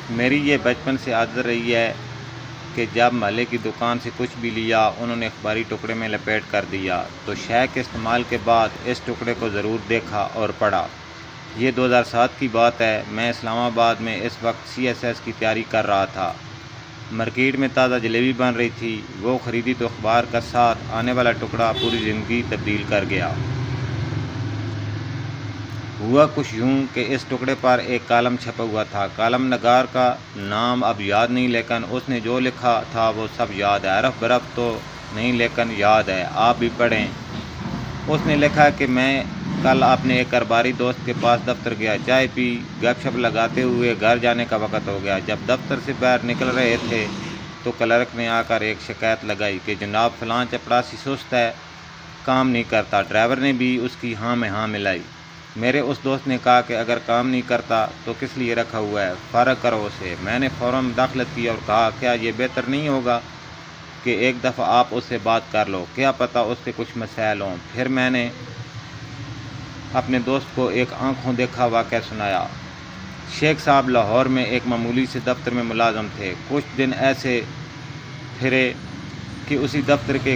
میری یہ بچپن سے عادت رہی ہے کہ جب محلے کی دکان سے کچھ بھی لیا انہوں نے اخباری ٹکڑے میں لپیٹ کر دیا تو شے کے استعمال کے بعد اس ٹکڑے کو ضرور دیکھا اور پڑھا۔ یہ 2007 کی بات ہے، میں اسلام آباد میں اس وقت CSS کی تیاری کر رہا تھا۔ مارکیٹ میں تازہ جلیبی بن رہی تھی، وہ خریدی تو اخبار کا ساتھ آنے والا ٹکڑا پوری زندگی تبدیل کر گیا۔ ہوا کچھ یوں کہ اس ٹکڑے پر ایک کالم چھپا ہوا تھا۔ کالم نگار کا نام اب یاد نہیں، لیکن اس نے جو لکھا تھا وہ سب یاد ہے، حرف برف تو نہیں لیکن یاد ہے، آپ بھی پڑھیں۔ اس نے لکھا کہ میں کل اپنے ایک کاروباری دوست کے پاس دفتر گیا، چائے پی، گپ شپ لگاتے ہوئے گھر جانے کا وقت ہو گیا۔ جب دفتر سے باہر نکل رہے تھے تو کلرک نے آ کر ایک شکایت لگائی کہ جناب فلاں چپڑاسی سست ہے، کام نہیں کرتا۔ ڈرائیور نے بھی اس کی ہاں میں ہاں ملائی۔ میرے اس دوست نے کہا کہ اگر کام نہیں کرتا تو کس لیے رکھا ہوا ہے، فارغ کرو اسے۔ میں نے فوراً مداخلت کی اور کہا کیا یہ بہتر نہیں ہوگا کہ ایک دفعہ آپ اس سے بات کر لو، کیا پتہ اس کے کچھ مسائل ہوں۔ پھر میں نے اپنے دوست کو ایک آنکھوں دیکھا واقعہ سنایا۔ شیخ صاحب لاہور میں ایک معمولی سے دفتر میں ملازم تھے۔ کچھ دن ایسے پھرے کہ اسی دفتر کے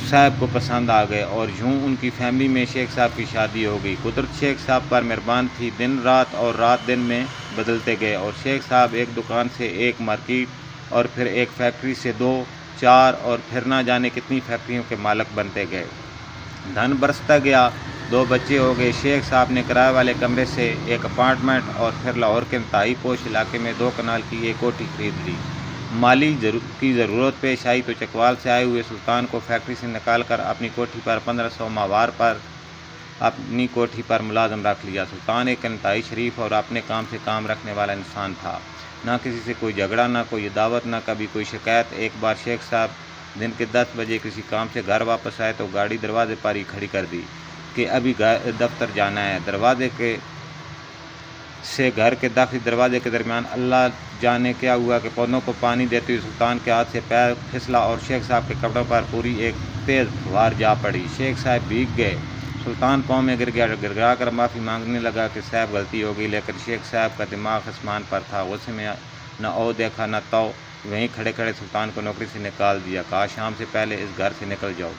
صاحب کو پسند آ گئے اور یوں ان کی فیملی میں شیخ صاحب کی شادی ہو گئی۔ قدرت شیخ صاحب پر مہربان تھی، دن رات اور رات دن میں بدلتے گئے اور شیخ صاحب ایک دکان سے ایک مارکیٹ اور پھر ایک فیکٹری سے 2 4 اور پھر نہ جانے کتنی فیکٹریوں کے مالک بنتے گئے۔ دھن برستا گیا، 2 بچے ہو گئے۔ شیخ صاحب نے کرایہ والے کمرے سے ایک اپارٹمنٹ اور پھر لاہور کے انتہائی پوش علاقے میں 2 کنال کی ایک کوٹھی خرید لی۔ مالی کی ضرورت پیش آئی تو چکوال سے آئے ہوئے سلطان کو فیکٹری سے نکال کر اپنی کوٹھی پر 1500 ماہوار پر اپنی کوٹھی پر ملازم رکھ لیا۔ سلطان ایک انتہائی شریف اور اپنے کام سے کام رکھنے والا انسان تھا، نہ کسی سے کوئی جھگڑا، نہ کوئی عداوت، نہ کبھی کوئی شکایت۔ ایک بار شیخ صاحب دن کے 10 بجے کسی کام سے گھر واپس آئے تو گاڑی دروازے پر ہی کھڑی کر دی کہ ابھی دفتر جانا ہے۔ دروازے سے گھر کے داخلی دروازے کے درمیان اللہ جانے کیا ہوا کہ پودوں کو پانی دیتے ہوئے سلطان کے ہاتھ سے پیر پھسلا اور شیخ صاحب کے کپڑوں پر پوری ایک تیز فوار جا پڑی۔ شیخ صاحب بھیگ گئے، سلطان پاؤں میں گر گیا، گڑگڑا کر معافی مانگنے لگا کہ صاحب غلطی ہو گئی، لیکن شیخ صاحب کا دماغ آسمان پر تھا، غصے میں نہ او دیکھا نہ تو، وہیں کھڑے کھڑے سلطان کو نوکری سے نکال دیا، کہا شام سے پہلے اس گھر سے نکل جاؤ۔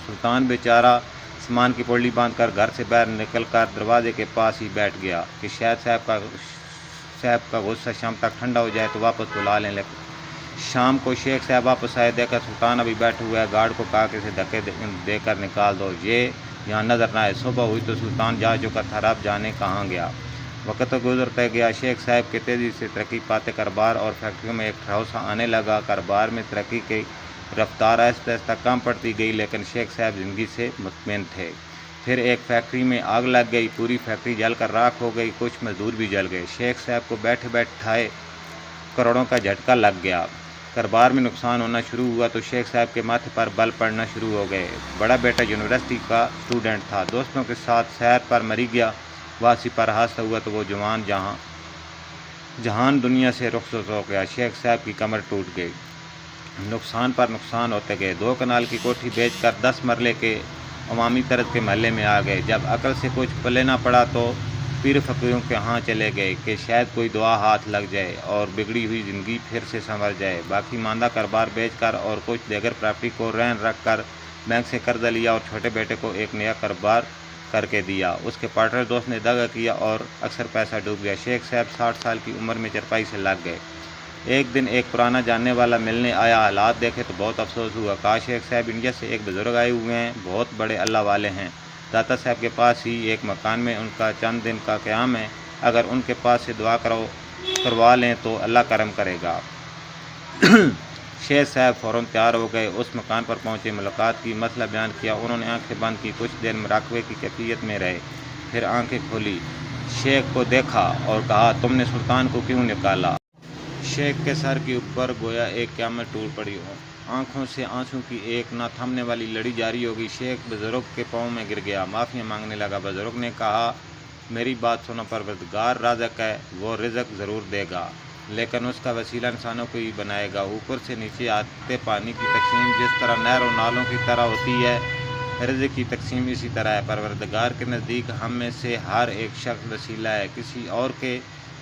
سلطان بیچارہ سامان کی پوٹلی باندھ کر گھر سے باہر نکل کر دروازے کے پاس ہی بیٹھ گیا کہ شاید صاحب کا غصہ شام تک ٹھنڈا ہو جائے تو واپس بلا لیں۔ شام کو شیخ صاحب واپس آئے، دیکھا سلطان ابھی بیٹھا ہوا ہے، گارڈ کو کہا کہ اسے دھکے دے کر نکال دو، یہ یہاں نظر نہ آئے۔ صبح ہوئی تو سلطان جا چکا تھا، رب جانے کہاں گیا۔ وقت گزرتا گیا، شیخ صاحب کے تیزی سے ترقی پاتے کاروبار اور فیکٹریوں میں ایک ٹھوسا آنے لگا۔ کاروبار میں ترقی کی رفتار آہستہ آہستہ کم پڑتی گئی، لیکن شیخ صاحب زندگی سے مطمئن تھے۔ پھر ایک فیکٹری میں آگ لگ گئی، پوری فیکٹری جل کر راکھ ہو گئی، کچھ مزدور بھی جل گئے۔ شیخ صاحب کو بیٹھے بیٹھائے کروڑوں کا جھٹکا لگ گیا۔ کاروبار میں نقصان ہونا شروع ہوا تو شیخ صاحب کے ماتھے پر بل پڑنا شروع ہو گئے۔ بڑا بیٹا یونیورسٹی کا اسٹوڈنٹ تھا، دوستوں کے ساتھ سیر پر مری گیا، واپسی پر حادثہ ہوا تو وہ جوان جہان دنیا سے رخصت ہو گیا۔ شیخ صاحب کی کمر ٹوٹ گئی، نقصان پر نقصان ہوتے گئے۔ 2 کنال کی کوٹھی بیچ کر 10 مرلے کے عوامی طرز کے محلے میں آ گئے۔ جب عقل سے کچھ پلے نہ پڑا تو پیر فقیروں کے ہاں چلے گئے کہ شاید کوئی دعا ہاتھ لگ جائے اور بگڑی ہوئی زندگی پھر سے سنور جائے۔ باقی ماندہ کاروبار بیچ کر اور کچھ دیگر پراپرٹی کو رہن رکھ کر بینک سے قرضہ لیا اور چھوٹے بیٹے کو ایک نیا کاروبار کر کے دیا۔ اس کے پارٹنر دوست نے دغا کیا اور اکثر پیسہ ڈوب گیا۔ شیخ صاحب 60 سال کی عمر میں چرپائی سے لگ گئے۔ ایک دن ایک پرانا جاننے والا ملنے آیا، حالات دیکھے تو بہت افسوس ہوا، کہا شیخ صاحب انڈیا سے ایک بزرگ آئے ہوئے ہیں، بہت بڑے اللہ والے ہیں، داتا صاحب کے پاس ہی ایک مکان میں ان کا چند دن کا قیام ہے، اگر ان کے پاس سے دعا کروا لیں تو اللہ کرم کرے گا۔ شیخ صاحب فوراً تیار ہو گئے، اس مکان پر پہنچے، ملاقات کی، مسئلہ بیان کیا۔ انہوں نے آنکھیں بند کی، کچھ دیر مراقبے کی کیفیت میں رہے، پھر آنکھیں کھولی، شیخ کو دیکھا اور کہا تم نے سلطان کو کیوں نکالا؟ شیخ کے سر کے اوپر گویا ایک قیامت ٹوٹ پڑی ہو، آنکھوں سے آنسوں کی ایک نہ تھمنے والی لڑی جاری ہو گئی۔ شیخ بزرگ کے پاؤں میں گر گیا، معافیاں مانگنے لگا۔ بزرگ نے کہا میری بات سنو، پروردگار رازق ہے، وہ رزق ضرور دے گا، لیکن اس کا وسیلہ انسانوں کو ہی بنائے گا۔ اوپر سے نیچے آتے پانی کی تقسیم جس طرح نہر و نالوں کی طرح ہوتی ہے، رزق کی تقسیم اسی طرح ہے۔ پروردگار کے نزدیک ہم میں سے ہر ایک شخص وسیلہ ہے، کسی اور کے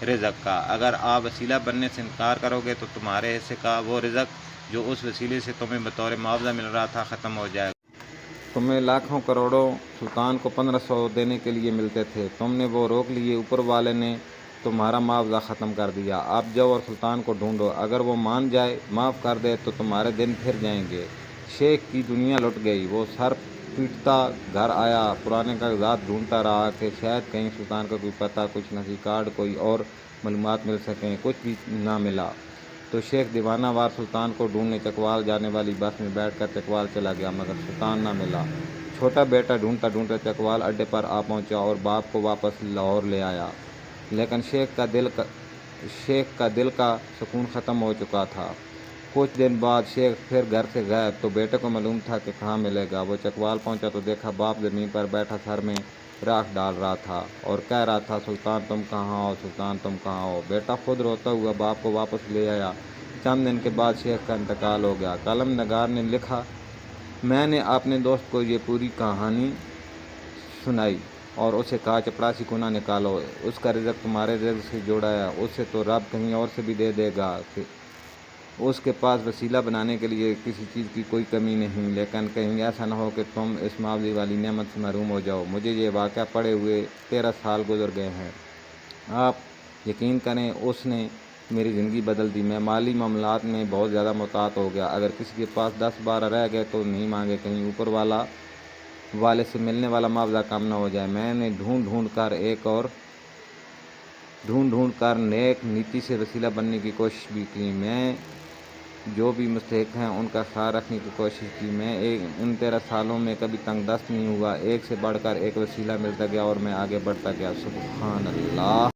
رزق کا۔ اگر آپ وسیلہ بننے سے انکار کرو گے تو تمہارے حصے کا وہ رزق جو اس وسیلے سے تمہیں بطور معاوضہ مل رہا تھا ختم ہو جائے گا۔ تمہیں لاکھوں کروڑوں سلطان کو 1500 دینے کے لیے ملتے تھے، تم نے وہ روک لیے، اوپر والے نے تمہارا معاوضہ ختم کر دیا۔ اب جاؤ اور سلطان کو ڈھونڈو، اگر وہ مان جائے، معاف کر دے تو تمہارے دن پھر جائیں گے۔ شیخ کی دنیا لٹ گئی، وہ سر پیٹتا گھر آیا، پرانے کاغذات ڈھونڈتا رہا کہ شاید کہیں سلطان کا کوئی پتہ، کچھ نقشی کارڈ، کوئی اور معلومات مل سکیں، کچھ بھی نہ ملا۔ تو شیخ دیوانہ وار سلطان کو ڈھونڈنے چکوال جانے والی بس میں بیٹھ کر چکوال چلا گیا، مگر سلطان نہ ملا۔ چھوٹا بیٹا ڈھونڈتا ڈھونڈتا چکوال اڈے پر آ پہنچا اور باپ کو واپس لاہور لے آیا، لیکن شیخ کا دل کا سکون ختم ہو چکا تھا۔ کچھ دن بعد شیخ پھر گھر سے غائب، تو بیٹے کو معلوم تھا کہ کہاں ملے گا۔ وہ چکوال پہنچا تو دیکھا باپ زمین پر بیٹھا سر میں راکھ ڈال رہا تھا اور کہہ رہا تھا، سلطان تم کہاں ہو، سلطان تم کہاں ہو۔ بیٹا خود روتا ہوا باپ کو واپس لے آیا۔ چند دن کے بعد شیخ کا انتقال ہو گیا۔ قلم نگار نے لکھا، میں نے اپنے دوست کو یہ پوری کہانی سنائی اور اسے کہا چپڑاسی کو نہ نکالو، اس کا رزق تمہارے رزق سے جوڑا ہے، اسے تو رب کہیں اور سے بھی دے دے گا۔ اس کے پاس وسیلہ بنانے کے لیے کسی چیز کی کوئی کمی نہیں، لیکن کہیں ایسا نہ ہو کہ تم اس معاوضے والی نعمت سے محروم ہو جاؤ۔ مجھے یہ واقعہ پڑے ہوئے 13 سال گزر گئے ہیں۔ آپ یقین کریں اس نے میری زندگی بدل دی۔ میں مالی معاملات میں بہت زیادہ محتاط ہو گیا، اگر کسی کے پاس 10-12 رہ گئے تو نہیں مانگے، کہیں اوپر والے سے ملنے والا معاوضہ کم نہ ہو جائے۔ میں نے ڈھونڈ کر نیک نیتی سے وسیلہ بننے کی کوشش بھی کی، میں جو بھی مستحق ہیں ان کا خیال رکھنے کی کوشش کی۔ میں ان 13 سالوں میں کبھی تنگ دست نہیں ہوا، ایک سے بڑھ کر ایک وسیلہ ملتا گیا اور میں آگے بڑھتا گیا۔ سبحان اللہ۔